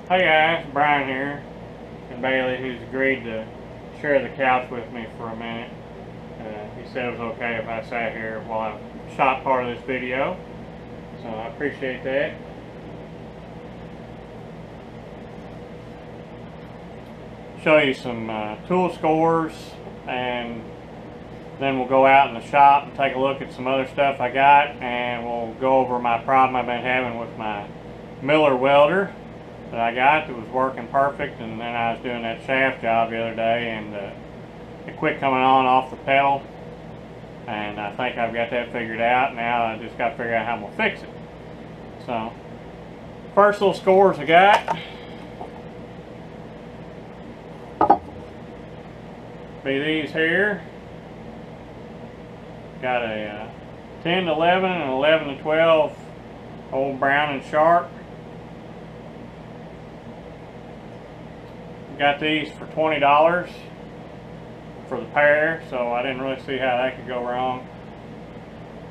Hey guys, Brian here, and Bailey, who's agreed to share the couch with me for a minute. He said it was okay if I sat here while I shot part of this video, so I appreciate that. Show you some tool scores, and then we'll go out in the shop and take a look at some other stuff I got, and we'll go over my problem I've been having with my Miller welder that I got that was working perfect, and then I was doing that shaft job the other day and it quit coming on off the pedal, and I think I've got that figured out. Now I just got to figure out how I'm going to fix it. So first little scores I got be these here. Got a 10 to 11 and 11 to 12 old Brown and Sharp. Got these for $20 for the pair, so I didn't really see how that could go wrong.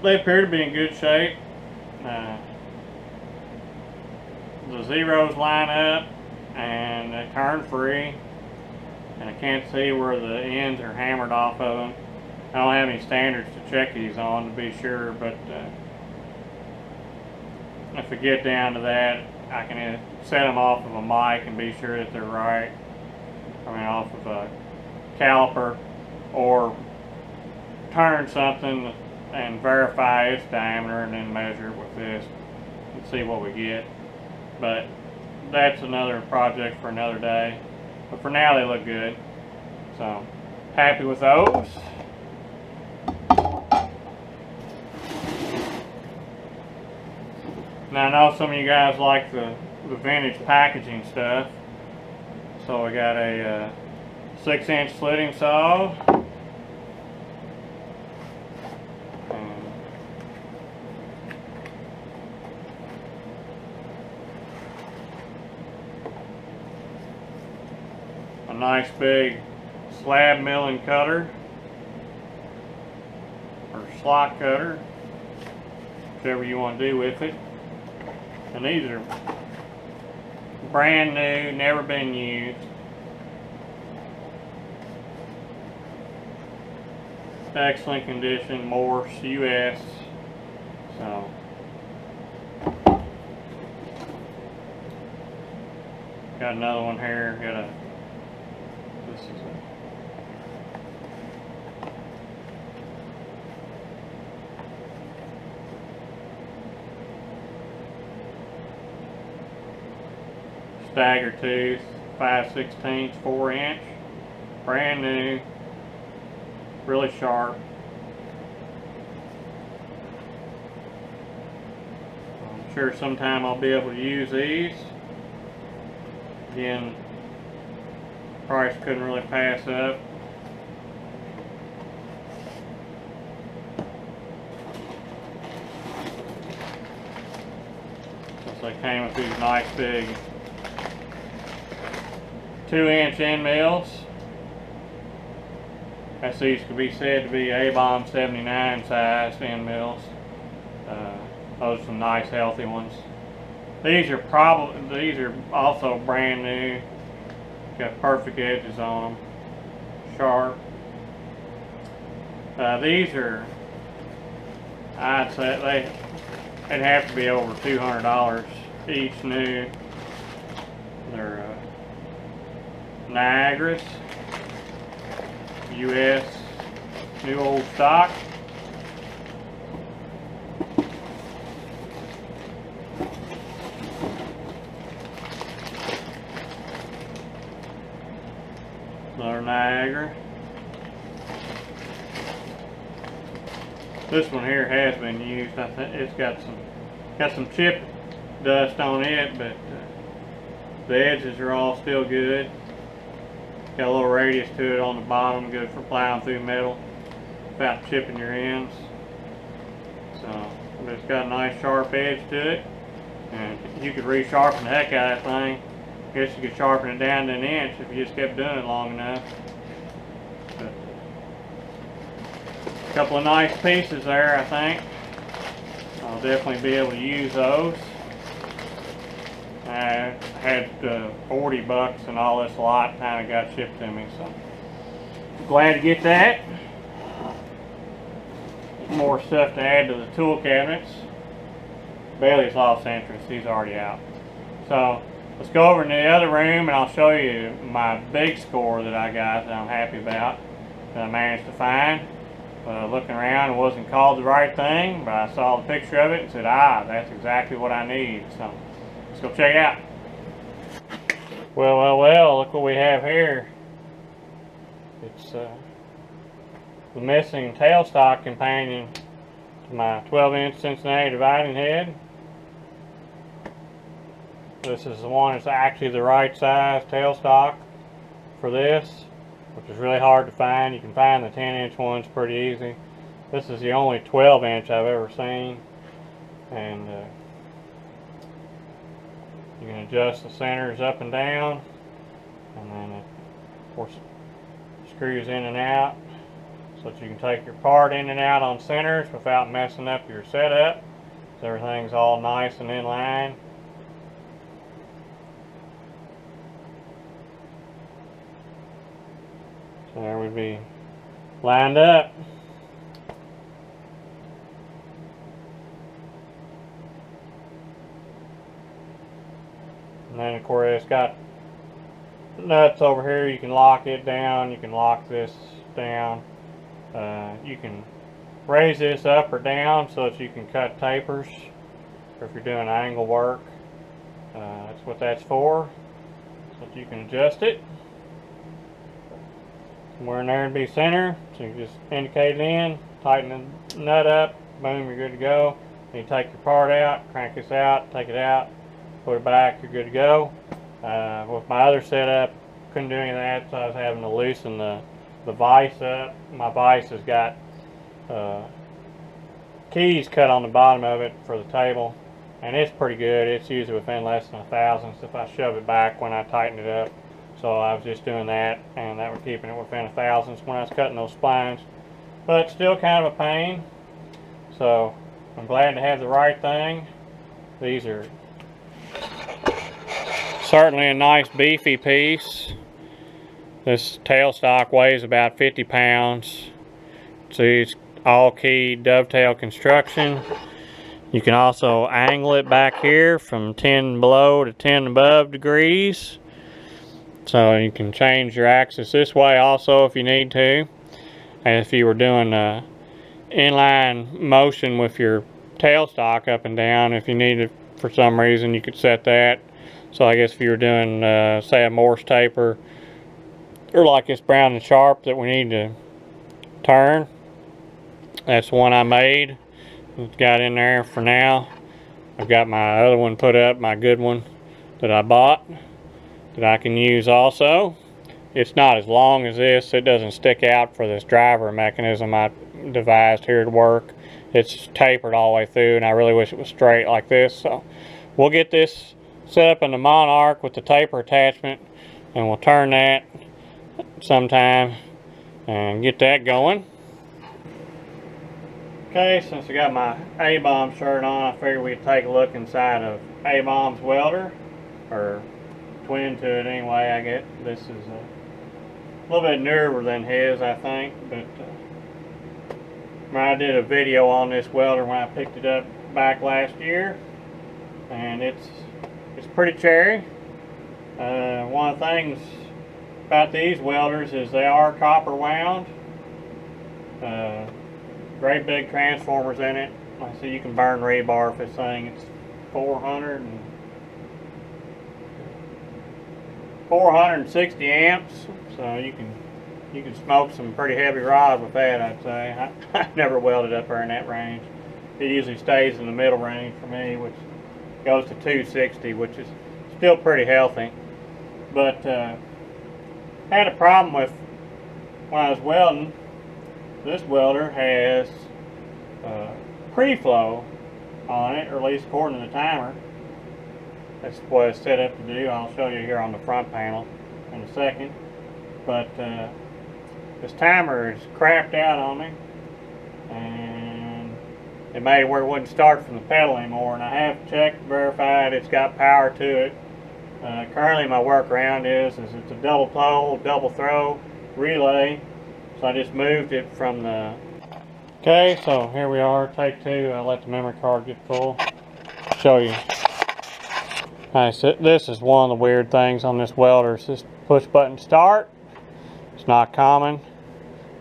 They appear to be in good shape. The zeros line up and they turn free, and I can't see where the ends are hammered off of them. I don't have any standards to check these on to be sure, but if we get down to that, I can set them off of a mic and be sure that they're right. I mean, off of a caliper, or turn something and verify its diameter and then measure it with this and see what we get. But that's another project for another day. But for now, they look good. So, happy with those. Now, I know some of you guys like the vintage packaging stuff. So we got a 6-inch slitting saw, and a nice big slab milling cutter or slot cutter, whichever you want to do with it. And these are brand new, never been used. Excellent condition, Morse, US. So got another one here. This is stagger tooth, 5/16, 4-inch, brand new, really sharp. I'm sure sometime I'll be able to use these. Again, price couldn't really pass up. Since they came with these nice big 2-inch end mills. As these could be said to be A-bomb 79 size end mills. Those are some nice healthy ones. These are also brand new. Got perfect edges on them. Sharp. These are, I'd say they'd have to be over $200 each new. They're Niagara's, US, new old stock. Another Niagara. This one here has been used. I think it's got some chip dust on it, but the edges are all still good. Got a little radius to it on the bottom, good for plowing through metal without chipping your ends. So, but it's got a nice sharp edge to it, and you could resharpen the heck out of that thing. I guess you could sharpen it down to 1 inch if you just kept doing it long enough. But a couple of nice pieces there, I think. I'll definitely be able to use those. I had 40 bucks and all this lot kind of got shipped to me, so glad to get that. More stuff to add to the tool cabinets. Bailey's lost interest, he's already out. So let's go over in the other room and I'll show you my big score that I got that I'm happy about, that I managed to find. Looking around, it wasn't called the right thing, but I saw the picture of it and said, that's exactly what I need. So let's go check it out. Well, look what we have here. It's the missing tailstock companion to my 12-inch Cincinnati dividing head. This is the one that's actually the right size tailstock for this, which is really hard to find. You can find the 10-inch ones pretty easy. This is the only 12-inch I've ever seen. And you can adjust the centers up and down, and then it, of course, screws in and out so that you can take your part in and out on centers without messing up your setup. So everything's all nice and in line. So there would be lined up. And then of course it's got nuts over here. You can lock it down. You can lock this down. You can raise this up or down so that you can cut tapers, or if you're doing angle work. That's what that's for, so that you can adjust it. Somewhere in there to be center, so you just indicate it in, tighten the nut up, boom, you're good to go. Then you take your part out, crank this out, take it out, put it back, you're good to go. With my other setup, couldn't do any of that, so I was having to loosen the vise up. My vise has got keys cut on the bottom of it for the table, and it's pretty good. It's usually within less than 1/1000th if I shove it back when I tighten it up. So I was just doing that, and that was keeping it within 1/1000th when I was cutting those splines. But still kind of a pain. So I'm glad to have the right thing. These are certainly a nice beefy piece. This tailstock weighs about 50 pounds. See, it's all key dovetail construction. You can also angle it back here from 10 below to 10 above degrees. So you can change your axis this way also if you need to. And if you were doing inline motion with your tailstock up and down, if you needed for some reason, you could set that. So I guess if you were doing, say, a Morse taper, or like this Brown and Sharp that we need to turn, that's the one I made. It's got in there for now. I've got my other one put up, my good one that I bought, that I can use also. It's not as long as this. It doesn't stick out for this driver mechanism I devised here to work. It's tapered all the way through, and I really wish it was straight like this. So we'll get this set up in the Monarch with the taper attachment, and we'll turn that sometime and get that going. Okay, since I got my A-Bomb shirt on, I figured we'd take a look inside of A-Bomb's welder, or twin to it anyway. I get this is a little bit newer than his, I think, but I did a video on this welder when I picked it up back last year, and it's pretty cherry. One of the things about these welders is they are copper wound. Great big transformers in it. Like I see, you can burn rebar with this thing. It's 460 amps, so you can smoke some pretty heavy rod with that, I'd say. I've never welded up there in that range. It usually stays in the middle range for me, which goes to 260, which is still pretty healthy. But had a problem with when I was welding. This welder has preflow on it, or at least according to the timer. That's what it's set up to do. I'll show you here on the front panel in a second. But this timer is crapped out on me, and it made it where it wouldn't start from the pedal anymore. And I have checked, verified it's got power to it. Currently my workaround is it's a double pole, double throw relay. So I just moved it from the... Okay, so here we are, take two. I'll let the memory card get full. Show you. Alright, so this is one of the weird things on this welder. It's this push button start. It's not common.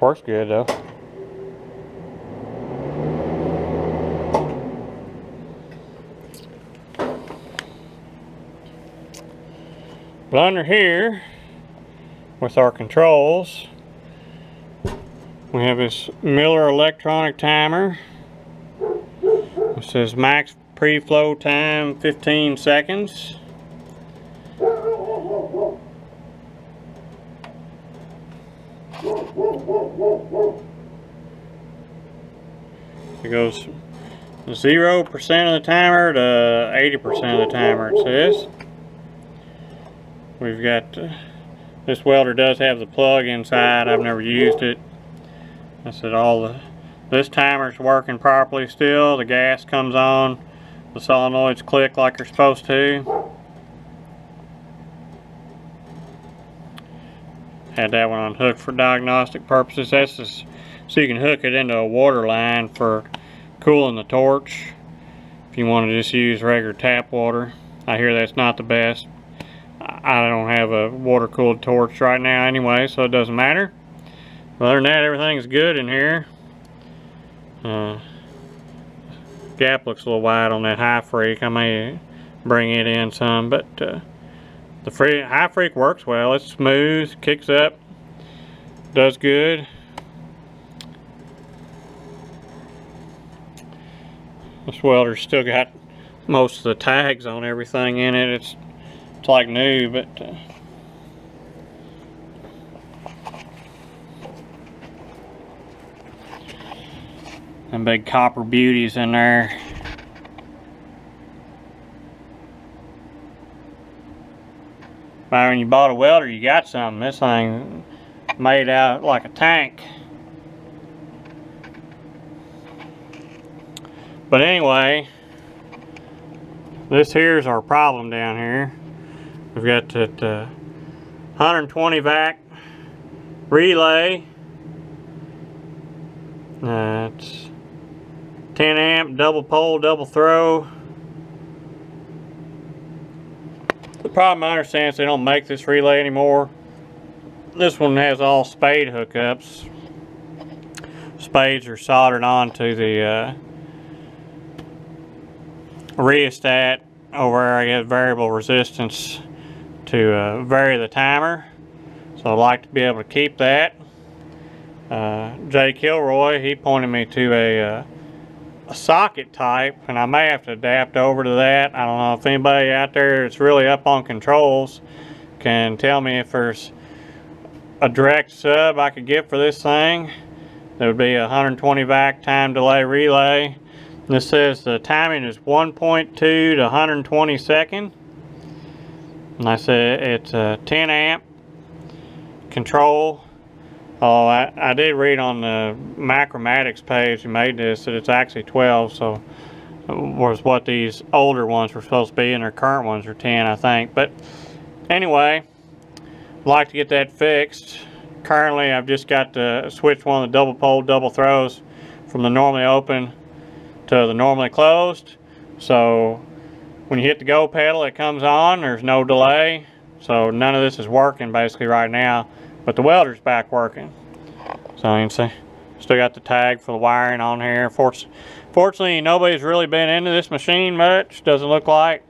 Works good though. But under here, with our controls, we have this Miller electronic timer. It says max preflow time 15 seconds. It goes 0% of the timer to 80% of the timer, it says. We've got, this welder does have the plug inside. I've never used it. I said this timer's working properly still. The gas comes on. The solenoids click like they're supposed to. Had that one on hook for diagnostic purposes. That's just so you can hook it into a water line for cooling the torch. If you want to just use regular tap water. I hear that's not the best. I don't have a water-cooled torch right now anyway, so it doesn't matter. But other than that, everything's good in here. Gap looks a little wide on that high freak. I may bring it in some, but the high freak works well. It's smooth, kicks up, does good. This welder's still got most of the tags on everything in it. It's like new, but them big copper beauties in there. But when you bought a welder, you got something. This thing made out like a tank. But anyway, this here's our problem down here. We've got that 120 vac relay. It's 10 amp, double pole, double throw. The problem I understand is they don't make this relay anymore. This one has all spade hookups. Spades are soldered onto the rheostat over where I get variable resistance to vary the timer. So I'd like to be able to keep that. Jay Kilroy, he pointed me to a socket type, and I may have to adapt over to that. I don't know if anybody out there that's really up on controls can tell me if there's a direct sub I could get for this thing. That would be a 120 vac time delay relay. This says the timing is 1.2 to 120 second. And I said it's a 10 amp control. Oh, I did read on the Macromatics page who made this that it's actually 12, so was what these older ones were supposed to be, and their current ones are 10, I think. But anyway, I'd like to get that fixed. Currently, I've just got to switch one of the double pole, double throws from the normally open to the normally closed. So when you hit the go pedal, it comes on. There's no delay. So none of this is working basically right now. But the welder's back working. So you can see, still got the tag for the wiring on here. Fortunately, nobody's really been into this machine much. Doesn't look like.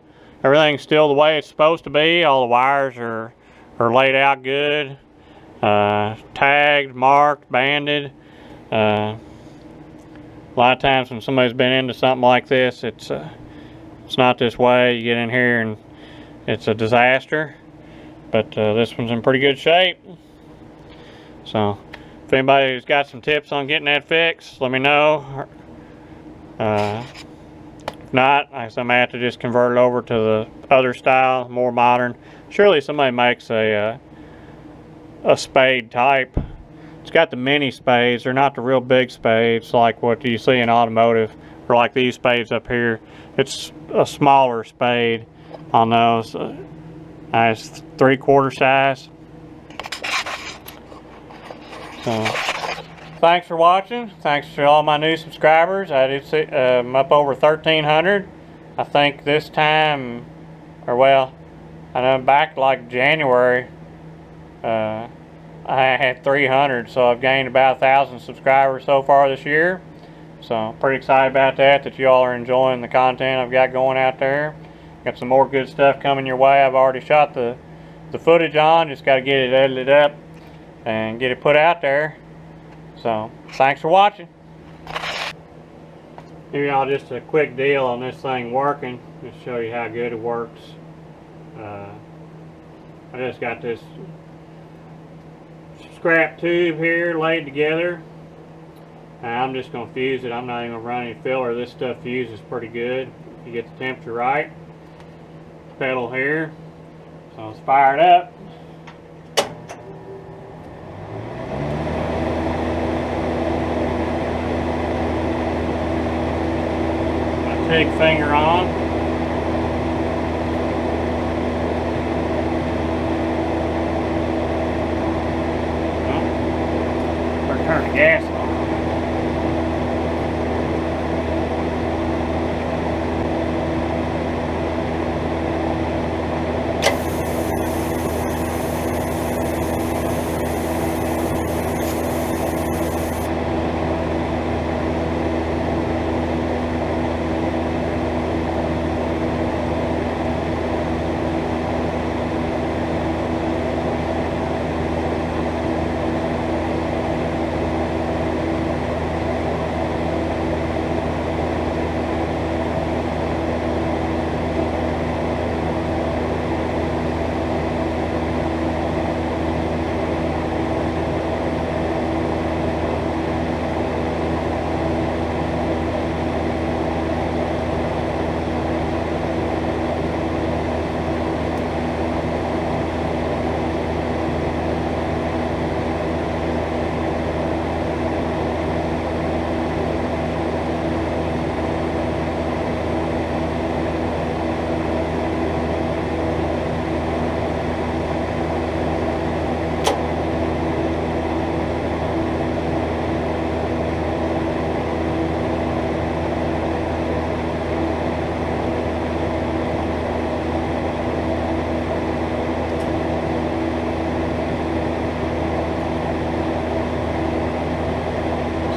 Everything's still the way it's supposed to be. All the wires are laid out good. Tagged, marked, banded. A lot of times when somebody's been into something like this, it's not this way. You get in here and it's a disaster. But this one's in pretty good shape. So if anybody's got some tips on getting that fixed, let me know. If not, I guess I may have to just convert it over to the other style, more modern. Surely somebody makes a spade type. It's got the mini spades. They're not the real big spades like what you see in automotive, or like these spades up here. It's a smaller spade on those. It's 3/4 size. So, thanks for watching. Thanks to all my new subscribers. I did see I'm up over 1,300. I think this time, or well, I know back like January, I had 300, so I've gained about 1,000 subscribers so far this year. So pretty excited about that you all are enjoying the content I've got going out there. Got some more good stuff coming your way. I've already shot the footage on, just got to get it edited up and get it put out there. So thanks for watching. Here y'all, just a quick deal on this thing working, just show you how good it works. I just got this scrap tube here laid together. I'm just going to fuse it. I'm not even going to run any filler. This stuff fuses pretty good. You get the temperature right. Pedal here. So let's fire it up. My TIG finger on. Better turn the gas on.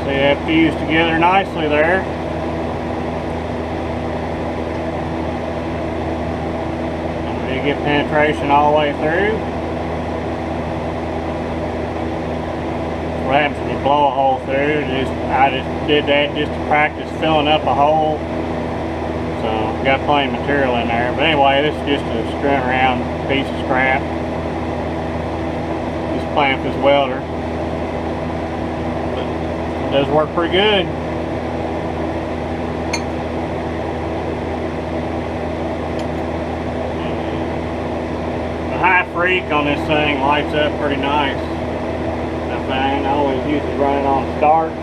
See that fused together nicely there. And you get penetration all the way through. What happens when you blow a hole through? I just did that just to practice filling up a hole. So got plenty of material in there. But anyway, this is just a screwing around piece of scrap. Just playing with this welder. Does work pretty good. The high freak on this thing lights up pretty nice. That thing I always usually run it on start.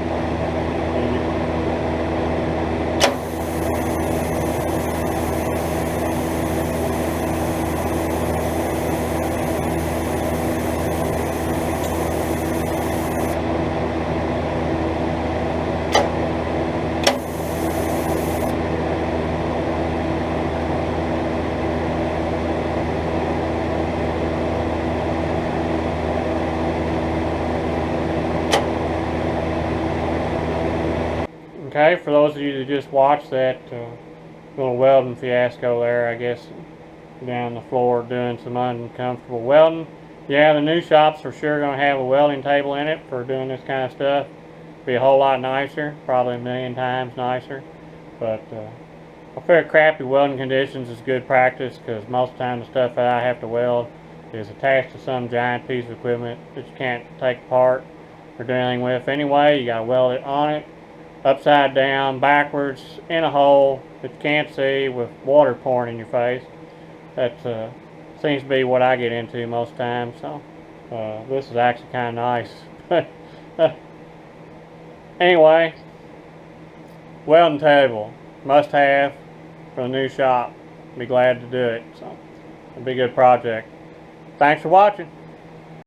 Okay, for those of you that just watched that little welding fiasco there, I guess, down the floor doing some uncomfortable welding. Yeah, the new shops are sure going to have a welding table in it for doing this kind of stuff. Be a whole lot nicer, probably 1,000,000 times nicer. But I figure crappy welding conditions is good practice, because most of the time the stuff that I have to weld is attached to some giant piece of equipment that you can't take apart or do anything with anyway. You got to weld it on it, upside down, backwards, in a hole that you can't see, with water pouring in your face. That seems to be what I get into most times. So this is actually kind of nice. Anyway, welding table, must have for the new shop. Be glad to do it. So It'll be a good project. Thanks for watching.